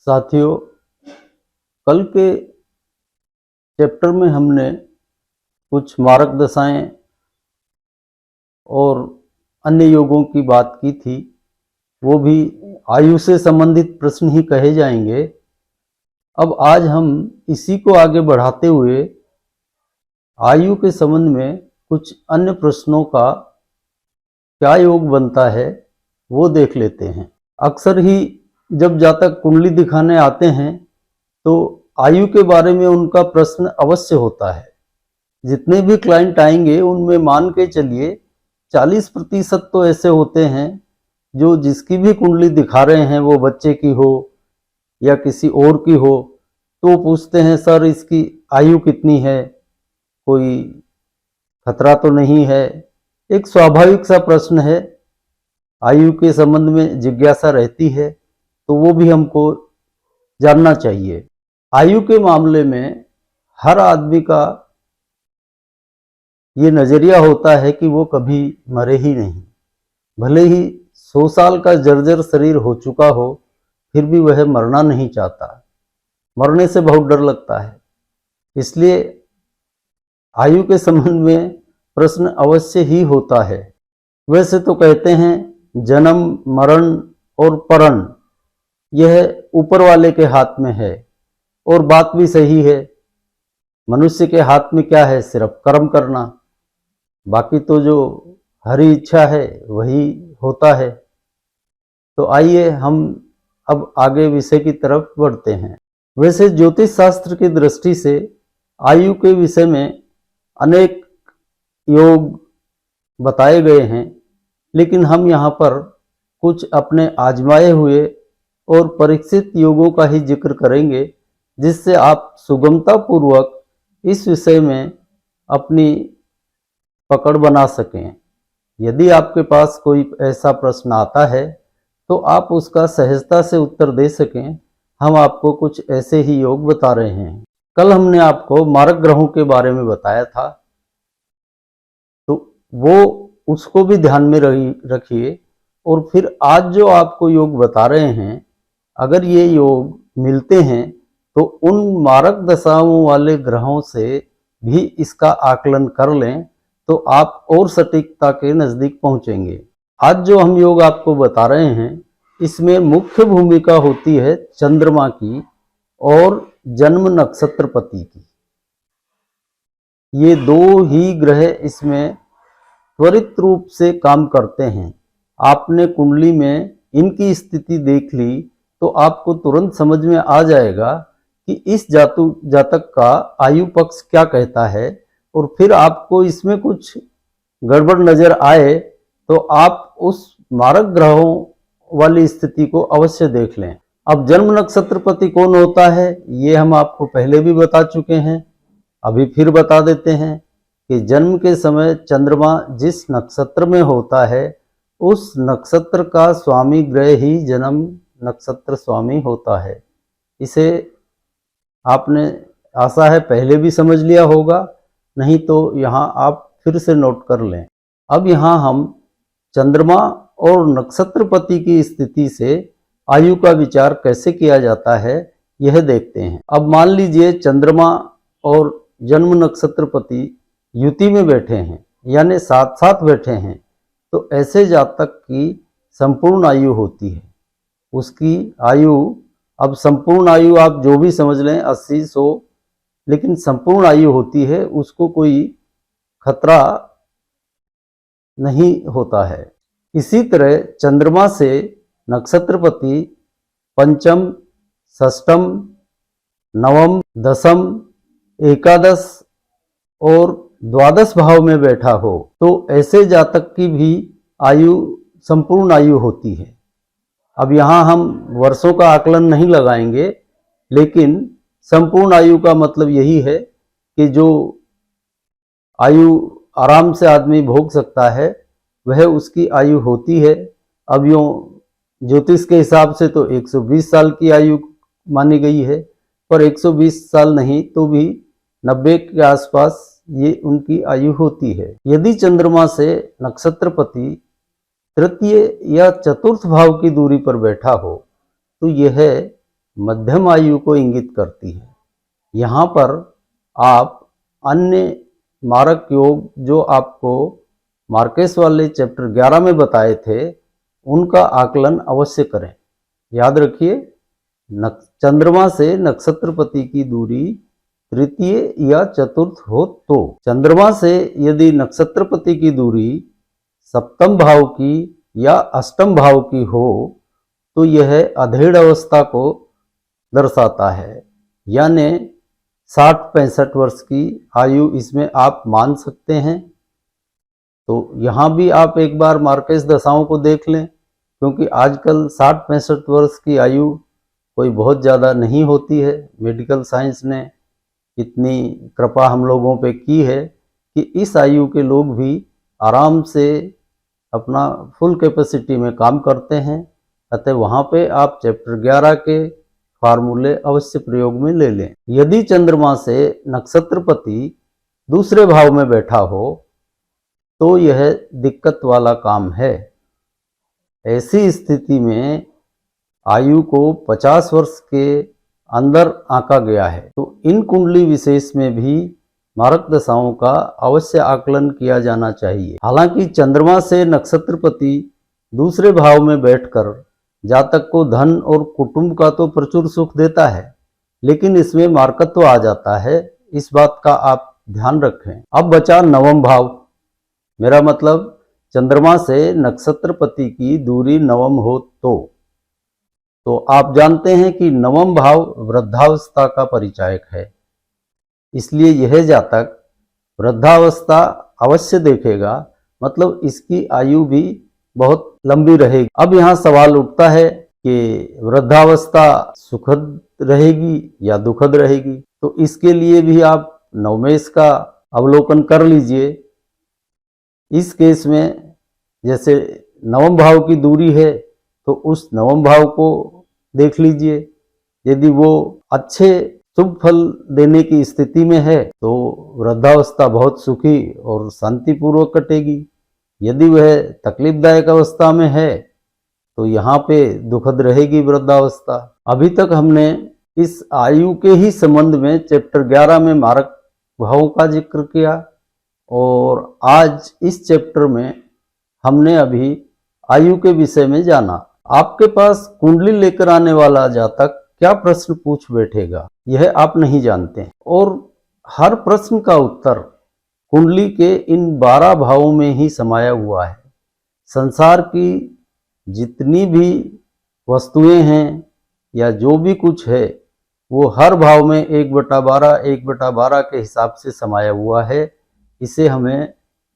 साथियों, कल के चैप्टर में हमने कुछ मारक दशाएं और अन्य योगों की बात की थी। वो भी आयु से संबंधित प्रश्न ही कहे जाएंगे। अब आज हम इसी को आगे बढ़ाते हुए आयु के संबंध में कुछ अन्य प्रश्नों का क्या योग बनता है वो देख लेते हैं। अक्सर ही जब जातक कुंडली दिखाने आते हैं तो आयु के बारे में उनका प्रश्न अवश्य होता है। जितने भी क्लाइंट आएंगे उनमें मान के चलिए 40% तो ऐसे होते हैं जो जिसकी भी कुंडली दिखा रहे हैं वो बच्चे की हो या किसी और की हो, तो पूछते हैं सर इसकी आयु कितनी है, कोई खतरा तो नहीं है। एक स्वाभाविक सा प्रश्न है, आयु के संबंध में जिज्ञासा रहती है तो वो भी हमको जानना चाहिए। आयु के मामले में हर आदमी का ये नजरिया होता है कि वो कभी मरे ही नहीं। भले ही 100 साल का जर्जर शरीर हो चुका हो फिर भी वह मरना नहीं चाहता। मरने से बहुत डर लगता है। इसलिए आयु के संबंध में प्रश्न अवश्य ही होता है। वैसे तो कहते हैं जन्म, मरण और परण यह ऊपर वाले के हाथ में है, और बात भी सही है। मनुष्य के हाथ में क्या है, सिर्फ कर्म करना। बाकी तो जो हरी इच्छा है वही होता है। तो आइए हम अब आगे विषय की तरफ बढ़ते हैं। वैसे ज्योतिष शास्त्र की दृष्टि से आयु के विषय में अनेक योग बताए गए हैं, लेकिन हम यहाँ पर कुछ अपने आजमाए हुए और परीक्षित योगों का ही जिक्र करेंगे, जिससे आप सुगमता पूर्वक इस विषय में अपनी पकड़ बना सकें। यदि आपके पास कोई ऐसा प्रश्न आता है तो आप उसका सहजता से उत्तर दे सकें। हम आपको कुछ ऐसे ही योग बता रहे हैं। कल हमने आपको मारक ग्रहों के बारे में बताया था, तो वो उसको भी ध्यान में रखिए। और फिर आज जो आपको योग बता रहे हैं, अगर ये योग मिलते हैं तो उन मारक दशाओं वाले ग्रहों से भी इसका आकलन कर लें तो आप और सटीकता के नजदीक पहुंचेंगे। आज जो हम योग आपको बता रहे हैं इसमें मुख्य भूमिका होती है चंद्रमा की और जन्म नक्षत्रपति की। ये दो ही ग्रह इसमें त्वरित रूप से काम करते हैं। आपने कुंडली में इनकी स्थिति देख ली तो आपको तुरंत समझ में आ जाएगा कि इस जातक का आयु पक्ष क्या कहता है। और फिर आपको इसमें कुछ गड़बड़ नजर आए तो आप उस मारक ग्रहों वाली स्थिति को अवश्य देख लें। अब जन्म नक्षत्रपति कौन होता है ये हम आपको पहले भी बता चुके हैं, अभी फिर बता देते हैं कि जन्म के समय चंद्रमा जिस नक्षत्र में होता है उस नक्षत्र का स्वामी ग्रह ही जन्म नक्षत्र स्वामी होता है। इसे आपने आशा है पहले भी समझ लिया होगा, नहीं तो यहाँ आप फिर से नोट कर लें। अब यहाँ हम चंद्रमा और नक्षत्रपति की स्थिति से आयु का विचार कैसे किया जाता है यह देखते हैं। अब मान लीजिए चंद्रमा और जन्म नक्षत्रपति युति में बैठे हैं, यानी साथ साथ बैठे हैं, तो ऐसे जातक की संपूर्ण आयु होती है। उसकी आयु, अब संपूर्ण आयु आप जो भी समझ लें 80, 100, लेकिन संपूर्ण आयु होती है, उसको कोई खतरा नहीं होता है। इसी तरह चंद्रमा से नक्षत्रपति पंचम, षष्ठम, नवम, दशम, एकादश और द्वादश भाव में बैठा हो तो ऐसे जातक की भी आयु संपूर्ण आयु होती है। अब यहाँ हम वर्षों का आकलन नहीं लगाएंगे, लेकिन संपूर्ण आयु का मतलब यही है कि जो आयु आराम से आदमी भोग सकता है वह उसकी आयु होती है। अब यूँ ज्योतिष के हिसाब से तो 120 साल की आयु मानी गई है, पर 120 साल नहीं तो भी 90 के आसपास ये उनकी आयु होती है। यदि चंद्रमा से नक्षत्रपति तृतीय या चतुर्थ भाव की दूरी पर बैठा हो तो यह मध्यम आयु को इंगित करती है। यहाँ पर आप अन्य मारक योग जो आपको मार्केस वाले चैप्टर 11 में बताए थे उनका आकलन अवश्य करें। याद रखिए, चंद्रमा से नक्षत्रपति की दूरी तृतीय या चतुर्थ हो तो चंद्रमा से यदि नक्षत्रपति की दूरी सप्तम भाव की या अष्टम भाव की हो तो यह अधेड़ अवस्था को दर्शाता है, यानी 60-65 वर्ष की आयु इसमें आप मान सकते हैं। तो यहाँ भी आप एक बार मार्केस दशाओं को देख लें, क्योंकि आजकल 60-65 वर्ष की आयु कोई बहुत ज़्यादा नहीं होती है। मेडिकल साइंस ने इतनी कृपा हम लोगों पे की है कि इस आयु के लोग भी आराम से अपना फुल कैपेसिटी में काम करते हैं। अतः वहाँ पे आप चैप्टर 11 के फार्मूले अवश्य प्रयोग में ले लें। यदि चंद्रमा से नक्षत्रपति दूसरे भाव में बैठा हो तो यह दिक्कत वाला काम है। ऐसी स्थिति में आयु को 50 वर्ष के अंदर आंका गया है। तो इन कुंडली विशेष में भी मारक दशाओं का अवश्य आकलन किया जाना चाहिए। हालांकि चंद्रमा से नक्षत्रपति दूसरे भाव में बैठकर जातक को धन और कुटुंब का तो प्रचुर सुख देता है, लेकिन इसमें मार्कत्व आ जाता है। इस बात का आप ध्यान रखें। अब बचा नवम भाव, मेरा मतलब चंद्रमा से नक्षत्रपति की दूरी नवम हो तो आप जानते हैं कि नवम भाव वृद्धावस्था का परिचायक है, इसलिए यह जातक वृद्धावस्था अवश्य देखेगा, मतलब इसकी आयु भी बहुत लंबी रहेगी। अब यहाँ सवाल उठता है कि वृद्धावस्था सुखद रहेगी या दुखद रहेगी, तो इसके लिए भी आप नवमेश का अवलोकन कर लीजिए। इस केस में जैसे नवम भाव की दूरी है तो उस नवम भाव को देख लीजिए। यदि वो अच्छे शुभ फल देने की स्थिति में है तो वृद्धावस्था बहुत सुखी और शांतिपूर्वक कटेगी। यदि वह तकलीफदायक अवस्था में है तो यहाँ पे दुखद रहेगी वृद्धावस्था। अभी तक हमने इस आयु के ही संबंध में चैप्टर 11 में मारक भावों का जिक्र किया, और आज इस चैप्टर में हमने अभी आयु के विषय में जाना। आपके पास कुंडली लेकर आने वाला जातक क्या प्रश्न पूछ बैठेगा यह आप नहीं जानते, और हर प्रश्न का उत्तर कुंडली के इन 12 भावों में ही समाया हुआ है। संसार की जितनी भी वस्तुएं हैं या जो भी कुछ है वो हर भाव में 1/12 1/12 के हिसाब से समाया हुआ है। इसे हमें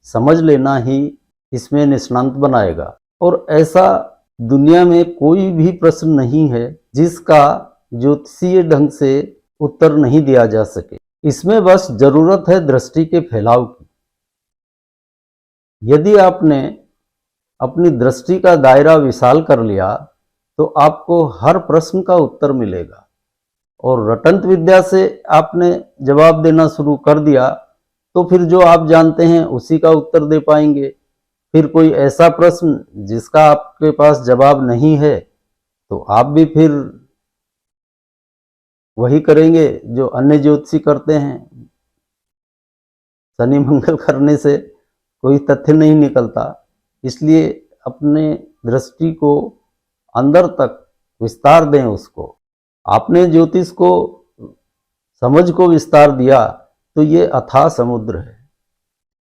समझ लेना ही इसमें निष्णांत बनाएगा। और ऐसा दुनिया में कोई भी प्रश्न नहीं है जिसका ज्योतिषीय ढंग से उत्तर नहीं दिया जा सके। इसमें बस जरूरत है दृष्टि के फैलाव की। यदि आपने अपनी दृष्टि का दायरा विशाल कर लिया तो आपको हर प्रश्न का उत्तर मिलेगा, और रटंत विद्या से आपने जवाब देना शुरू कर दिया तो फिर जो आप जानते हैं उसी का उत्तर दे पाएंगे। फिर कोई ऐसा प्रश्न जिसका आपके पास जवाब नहीं है तो आप भी फिर वही करेंगे जो अन्य ज्योतिषी करते हैं। शनि मंगल करने से कोई तथ्य नहीं निकलता, इसलिए अपने दृष्टि को अंदर तक विस्तार दें उसको। आपने ज्योतिष को समझ को विस्तार दिया तो ये अथाह समुद्र है।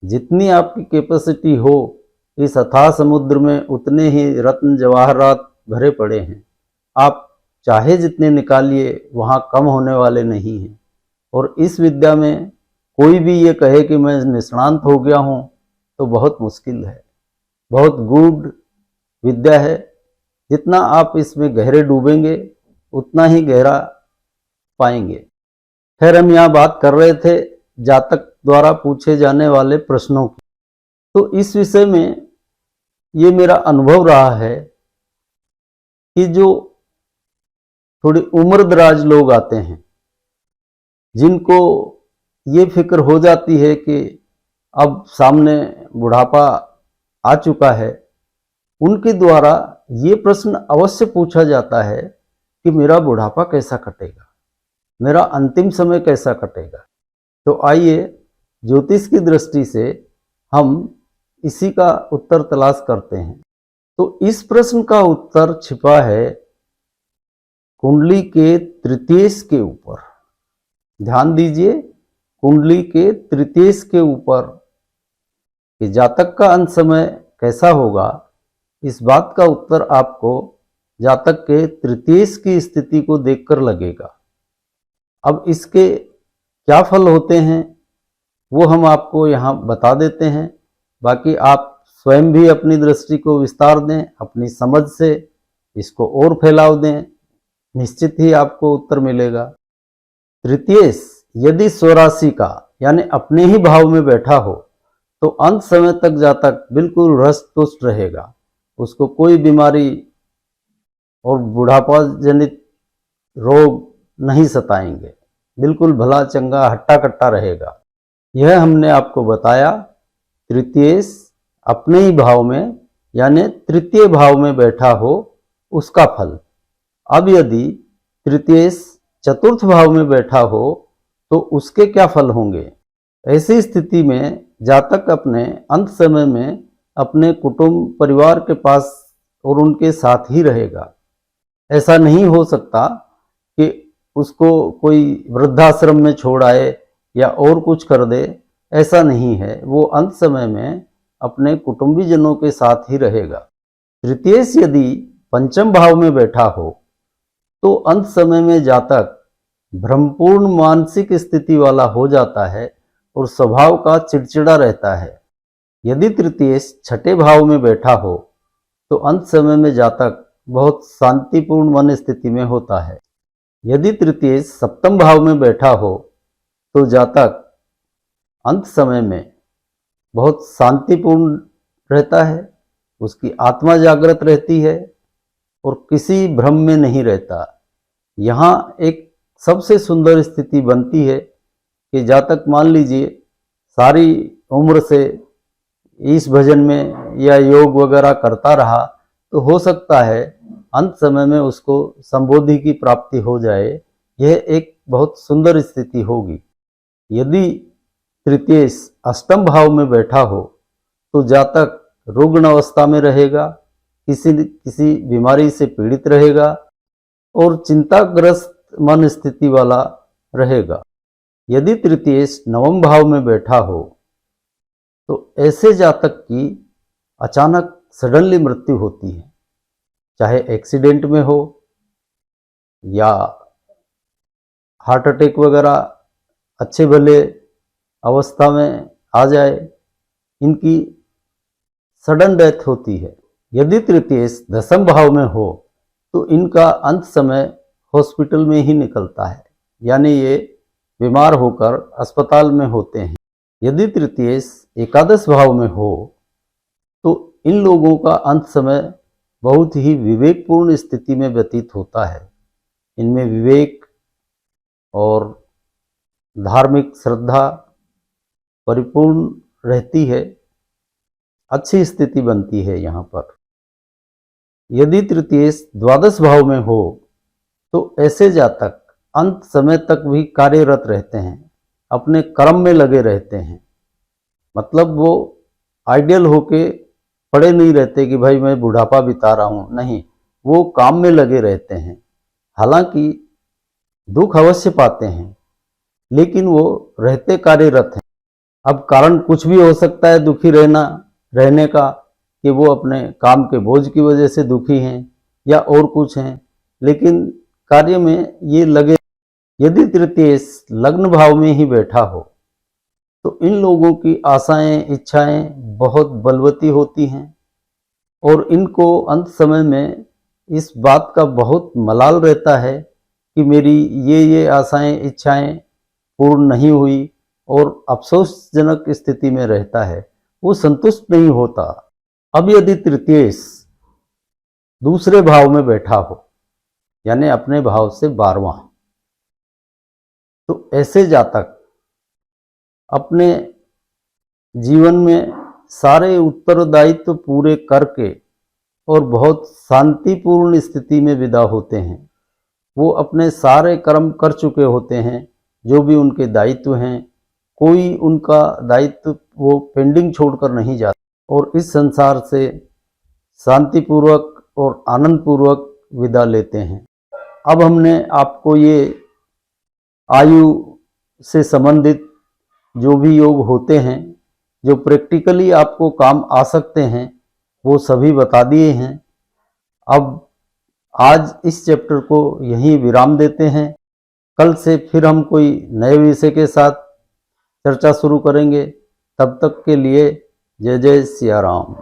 जितनी आपकी कैपेसिटी हो इस अथाह समुद्र में उतने ही रत्न जवाहरात भरे पड़े हैं। आप चाहे जितने निकालिए वहाँ कम होने वाले नहीं हैं। और इस विद्या में कोई भी ये कहे कि मैं निष्णांत हो गया हूँ तो बहुत मुश्किल है। बहुत गूढ़ विद्या है। जितना आप इसमें गहरे डूबेंगे उतना ही गहरा पाएंगे। खैर, हम यहाँ बात कर रहे थे जातक द्वारा पूछे जाने वाले प्रश्नों की। तो इस विषय में ये मेरा अनुभव रहा है कि जो थोड़ी उम्र दराज लोग आते हैं, जिनको ये फिक्र हो जाती है कि अब सामने बुढ़ापा आ चुका है, उनके द्वारा ये प्रश्न अवश्य पूछा जाता है कि मेरा बुढ़ापा कैसा कटेगा, मेरा अंतिम समय कैसा कटेगा। तो आइए ज्योतिष की दृष्टि से हम इसी का उत्तर तलाश करते हैं। तो इस प्रश्न का उत्तर छिपा है कुंडली के तृतीयेश के ऊपर। ध्यान दीजिए, कुंडली के तृतीयेश के ऊपर कि जातक का अंत समय कैसा होगा, इस बात का उत्तर आपको जातक के तृतीयेश की स्थिति को देखकर लगेगा। अब इसके क्या फल होते हैं वो हम आपको यहाँ बता देते हैं। बाकी आप स्वयं भी अपनी दृष्टि को विस्तार दें, अपनी समझ से इसको और फैलाव दें, निश्चित ही आपको उत्तर मिलेगा। तृतीयेश यदि स्वराशि का यानी अपने ही भाव में बैठा हो तो अंत समय तक जातक बिल्कुल हृष्ट पुष्ट रहेगा, उसको कोई बीमारी और बुढ़ापा जनित रोग नहीं सताएंगे, बिल्कुल भला चंगा हट्टा कट्टा रहेगा। यह हमने आपको बताया तृतीयेश अपने ही भाव में यानी तृतीय भाव में बैठा हो उसका फल। अब यदि तृतीयेश चतुर्थ भाव में बैठा हो तो उसके क्या फल होंगे। ऐसी स्थिति में जातक अपने अंत समय में अपने कुटुंब परिवार के पास और उनके साथ ही रहेगा। ऐसा नहीं हो सकता कि उसको कोई वृद्धाश्रम में छोड़ आए या और कुछ कर दे, ऐसा नहीं है। वो अंत समय में अपने कुटुंबीजनों के साथ ही रहेगा। तृतीयेश यदि पंचम भाव में बैठा हो तो अंत समय में जातक भ्रमपूर्ण मानसिक स्थिति वाला हो जाता है और स्वभाव का चिड़चिड़ा रहता है। यदि तृतीयेश छठे भाव में बैठा हो तो अंत समय में जातक बहुत शांतिपूर्ण मन स्थिति में होता है। यदि तृतीयेश सप्तम भाव में बैठा हो तो जातक अंत समय में बहुत शांतिपूर्ण रहता है, उसकी आत्मा जागृत रहती है और किसी भ्रम में नहीं रहता। यहाँ एक सबसे सुंदर स्थिति बनती है कि जातक मान लीजिए सारी उम्र से इस भजन में या योग वगैरह करता रहा तो हो सकता है अंत समय में उसको संबोधि की प्राप्ति हो जाए। यह एक बहुत सुंदर स्थिति होगी। यदि तृतीयेश अष्टम भाव में बैठा हो तो जातक रुग्ण अवस्था में रहेगा, किसी बीमारी से पीड़ित रहेगा और चिंताग्रस्त मन स्थिति वाला रहेगा। यदि तृतीयेश नवम भाव में बैठा हो तो ऐसे जातक की अचानक सडनली मृत्यु होती है, चाहे एक्सीडेंट में हो या हार्ट अटैक वगैरह अच्छे भले अवस्था में आ जाए, इनकी सडन डेथ होती है। यदि तृतीयेश दसम भाव में हो तो इनका अंत समय हॉस्पिटल में ही निकलता है, यानी ये बीमार होकर अस्पताल में होते हैं। यदि तृतीयेश एकादश भाव में हो तो इन लोगों का अंत समय बहुत ही विवेकपूर्ण स्थिति में व्यतीत होता है। इनमें विवेक और धार्मिक श्रद्धा परिपूर्ण रहती है, अच्छी स्थिति बनती है यहाँ पर। यदि तृतीयेश द्वादश भाव में हो तो ऐसे जातक अंत समय तक भी कार्यरत रहते हैं, अपने कर्म में लगे रहते हैं। मतलब वो आइडियल होके पड़े नहीं रहते कि भाई मैं बुढ़ापा बिता रहा हूँ, नहीं, वो काम में लगे रहते हैं। हालांकि दुख अवश्य पाते हैं लेकिन वो रहते कार्यरत हैं। अब कारण कुछ भी हो सकता है दुखी रहने का, कि वो अपने काम के बोझ की वजह से दुखी हैं या और कुछ हैं, लेकिन कार्य में ये लगे। यदि तृतीयेश लग्न भाव में ही बैठा हो तो इन लोगों की आशाएं इच्छाएं बहुत बलवती होती हैं और इनको अंत समय में इस बात का बहुत मलाल रहता है कि मेरी ये आशाएं इच्छाएं पूर्ण नहीं हुई और अफसोसजनक स्थिति में रहता है, वो संतुष्ट नहीं होता। अब यदि तृतीयेश दूसरे भाव में बैठा हो यानी अपने भाव से 12वां, तो ऐसे जातक अपने जीवन में सारे उत्तरदायित्व पूरे करके और बहुत शांतिपूर्ण स्थिति में विदा होते हैं। वो अपने सारे कर्म कर चुके होते हैं, जो भी उनके दायित्व हैं, कोई उनका दायित्व वो पेंडिंग छोड़कर नहीं जाता और इस संसार से शांतिपूर्वक और आनंदपूर्वक विदा लेते हैं। अब हमने आपको ये आयु से संबंधित जो भी योग होते हैं, जो प्रैक्टिकली आपको काम आ सकते हैं, वो सभी बता दिए हैं। अब आज इस चैप्टर को यहीं विराम देते हैं। कल से फिर हम कोई नए विषय के साथ चर्चा शुरू करेंगे। तब तक के लिए जय जय सिया राम।